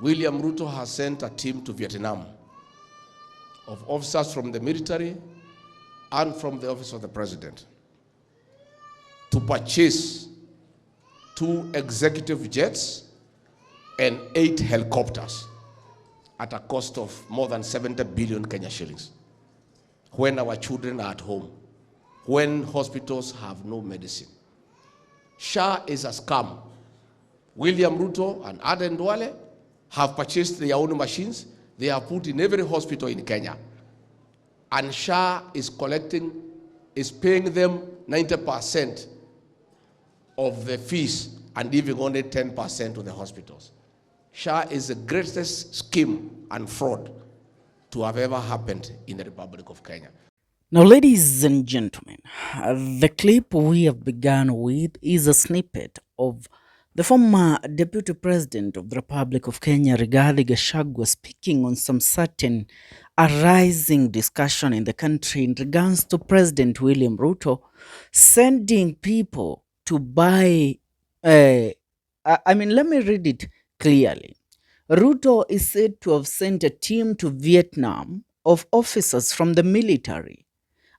William Ruto has sent a team to Vietnam of officers from the military and from the office of the president to purchase 2 executive jets and 8 helicopters at a cost of more than 70 billion Kenya shillings. When our children are at home, when hospitals have no medicine. SHA is a scam. William Ruto and Aden Duale have purchased their own machines. They have put in every hospital in Kenya. And SHA is paying them 90% of the fees and giving only 10% to the hospitals. SHA is the greatest scheme and fraud to have ever happened in the Republic of Kenya. Now, ladies and gentlemen, the clip we have begun with is a snippet of the former Deputy President of the Republic of Kenya, Rigathi Gachaguas, speaking on some certain arising discussion in the country in regards to President William Ruto sending people to buy, let me read it clearly. Ruto is said to have sent a team to Vietnam of officers from the military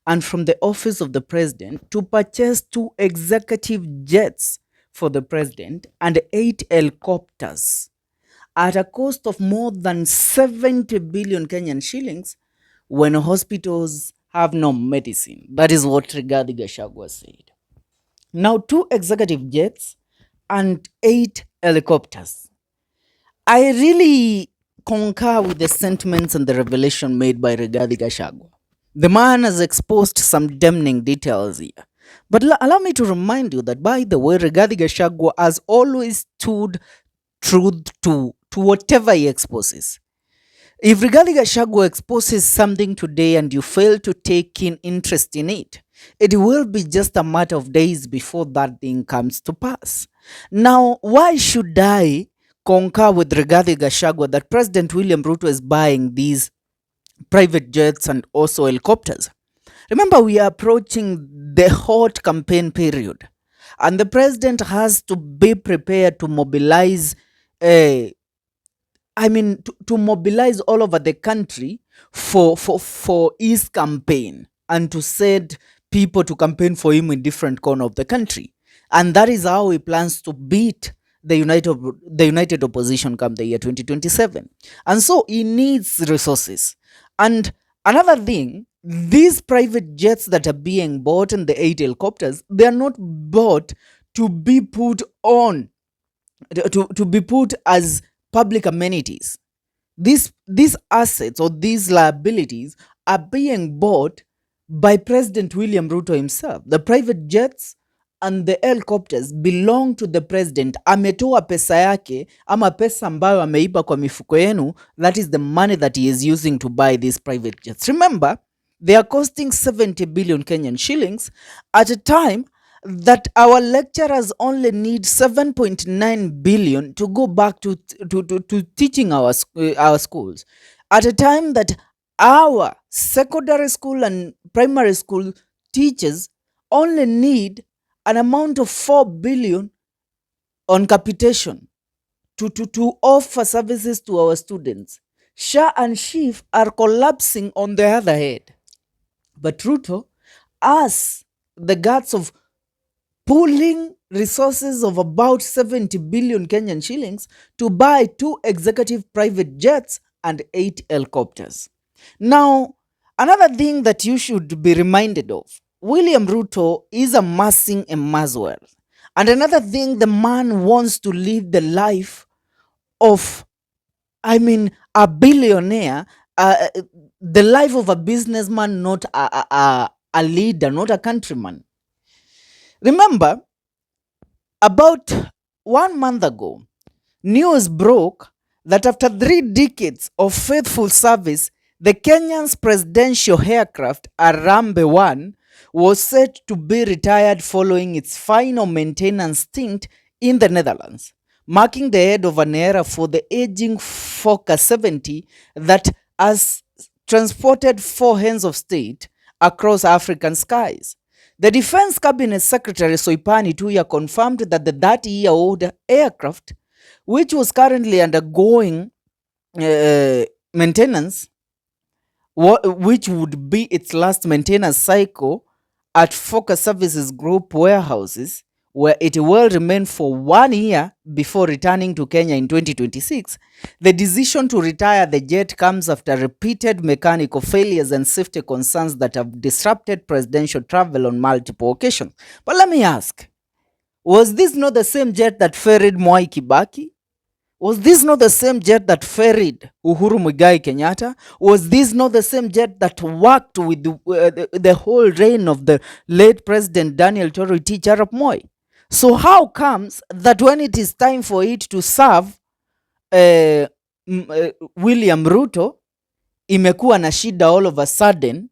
and from the office of the president to purchase 2 executive jets for the president and 8 helicopters at a cost of more than 70 billion Kenyan shillings when hospitals have no medicine. That is what Rigathi Gachaguas said. Now, 2 executive jets and 8 helicopters. I really concur with the sentiments and the revelation made by Rigathi Gachagua. The man has exposed some damning details here. But allow me to remind you that, by the way, Rigathi Gachagua has always stood true to whatever he exposes. If Rigathi Gachagua exposes something today and you fail to take in interest in it, it will be just a matter of days before that thing comes to pass. Now, why should I concur with Rigathi Gachagua that President William Ruto is buying these private jets and also helicopters? Remember, we are approaching the hot campaign period, and the president has to be prepared to mobilize, to mobilize all over the country for his campaign and to send people to campaign for him in different corners of the country. And that is how he plans to beat the united opposition come the year 2027. And so he needs resources. And another thing, these private jets that are being bought and the 8 helicopters, they are not bought to be put on, to be put as public amenities. These assets or these liabilities are being bought by President William Ruto himself. The private jets and the helicopters belong to the president. Ametoa pesa yake ama pesa ambayo ameiba kwa mifuko yenu. That is the money that he is using to buy these private jets. Remember, they are costing 70 billion Kenyan shillings at a time that our lecturers only need 7.9 billion to go back to teaching our schools. At a time that our secondary school and primary school teachers only need an amount of 4 billion on capitation to offer services to our students. SHA and SHIF are collapsing on the other hand. But Ruto has the guts of pooling resources of about 70 billion Kenyan shillings to buy 2 executive private jets and 8 helicopters. Now, another thing that you should be reminded of, William Ruto is amassing a mass wealth. And another thing, the man wants to live the life of, a billionaire, the life of a businessman, not a leader, not a countryman. Remember, about 1 month ago, news broke that after 3 decades of faithful service, the Kenyans presidential aircraft Arambe 1 was set to be retired following its final maintenance stint in the Netherlands, marking the end of an era for the aging Fokker 70 that has transported 4 heads of state across African skies. The Defense Cabinet Secretary Soipani Tuya confirmed that the 30-year-old aircraft which was currently undergoing maintenance, which would be its last maintenance cycle at Focus Services Group warehouses, where it will remain for 1 year before returning to Kenya in 2026. The decision to retire the jet comes after repeated mechanical failures and safety concerns that have disrupted presidential travel on multiple occasions. But let me ask, was this not the same jet that ferried Mwai Kibaki? Was this not the same jet that ferried Uhuru Muigai Kenyatta? Was this not the same jet that worked with the whole reign of the late President Daniel Toroitich Arap Moi? So how comes that when it is time for it to serve William Ruto, imekuwa na shida all of a sudden,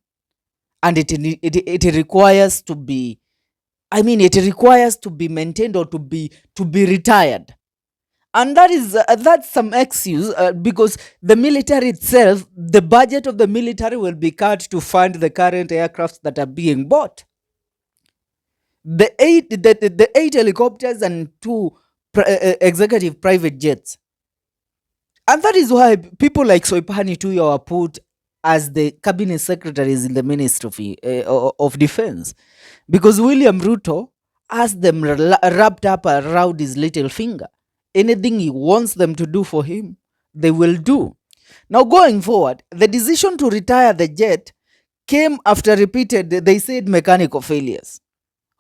and it requires to be, it requires to be maintained or to be retired? And that's some excuse, because the military itself, the budget of the military will be cut to fund the current aircrafts that are being bought. The eight helicopters and 2 executive private jets. And that is why people like Soipani Tuya were put as the cabinet secretaries in the Ministry of Defense, because William Ruto has them wrapped up around his little finger. Anything he wants them to do for him, they will do. Now, going forward, the decision to retire the jet came after repeated, they said, mechanical failures.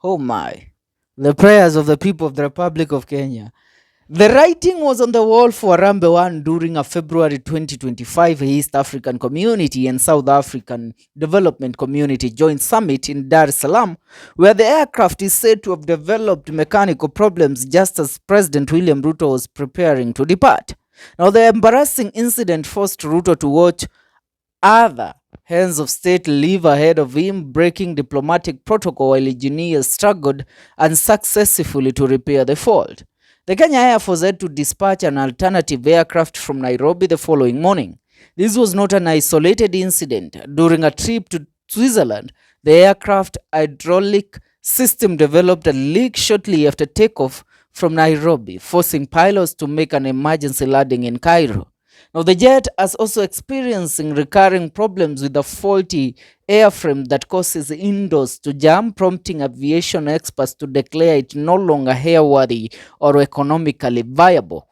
Oh my, the prayers of the people of the Republic of Kenya. The writing was on the wall for Harambee 1 during a February 2025 East African Community and South African Development Community joint summit in Dar es Salaam, where the aircraft is said to have developed mechanical problems just as President William Ruto was preparing to depart. Now, the embarrassing incident forced Ruto to watch other heads of state leave ahead of him, breaking diplomatic protocol while engineers struggled unsuccessfully to repair the fault. The Kenya Air Force had to dispatch an alternative aircraft from Nairobi the following morning. This was not an isolated incident. During a trip to Switzerland, the aircraft hydraulic system developed a leak shortly after takeoff from Nairobi, forcing pilots to make an emergency landing in Cairo. Now, the jet is also experiencing recurring problems with a faulty airframe that causes indoors to jam, prompting aviation experts to declare it no longer airworthy or economically viable.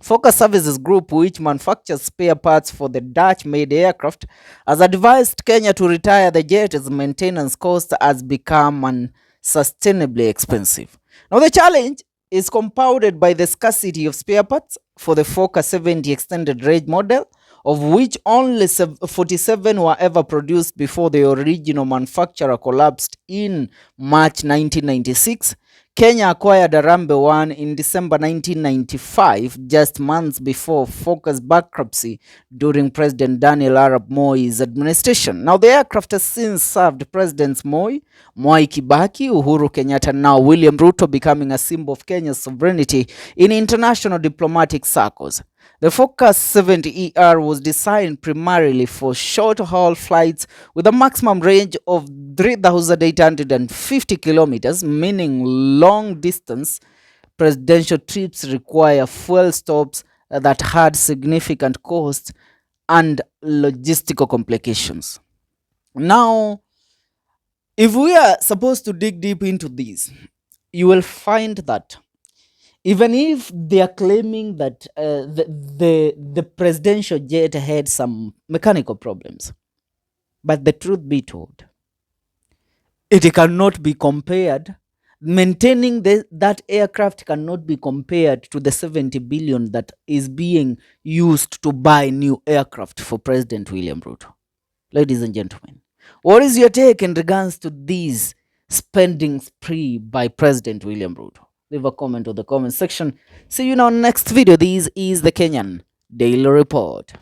Focus Services Group, which manufactures spare parts for the Dutch-made aircraft, has advised Kenya to retire the jet as maintenance cost has become unsustainably expensive. Now, the challenge is compounded by the scarcity of spare parts for the Focus 70 extended range model, of which only 47 were ever produced before the original manufacturer collapsed in March 1996. Kenya acquired Harambee 1 in December 1995, just months before Focus bankruptcy during President Daniel Arap Moi's administration. Now, the aircraft has since served Presidents Moi, Mwai Kibaki, Uhuru Kenyatta, now William Ruto, becoming a symbol of Kenya's sovereignty in international diplomatic circles. The Focus 70ER was designed primarily for short-haul flights with a maximum range of 3,850 kilometers, meaning long-distance presidential trips require fuel stops that had significant costs and logistical complications. Now, if we are supposed to dig deep into this, you will find that even if they are claiming that the presidential jet had some mechanical problems, but the truth be told, it cannot be compared. Maintaining that aircraft cannot be compared to the 70 billion that is being used to buy new aircraft for President William Ruto. Ladies and gentlemen, what is your take in regards to this spending spree by President William Ruto? Leave a comment on the comment section. See you in our next video. This is the Kenyan Daily Report.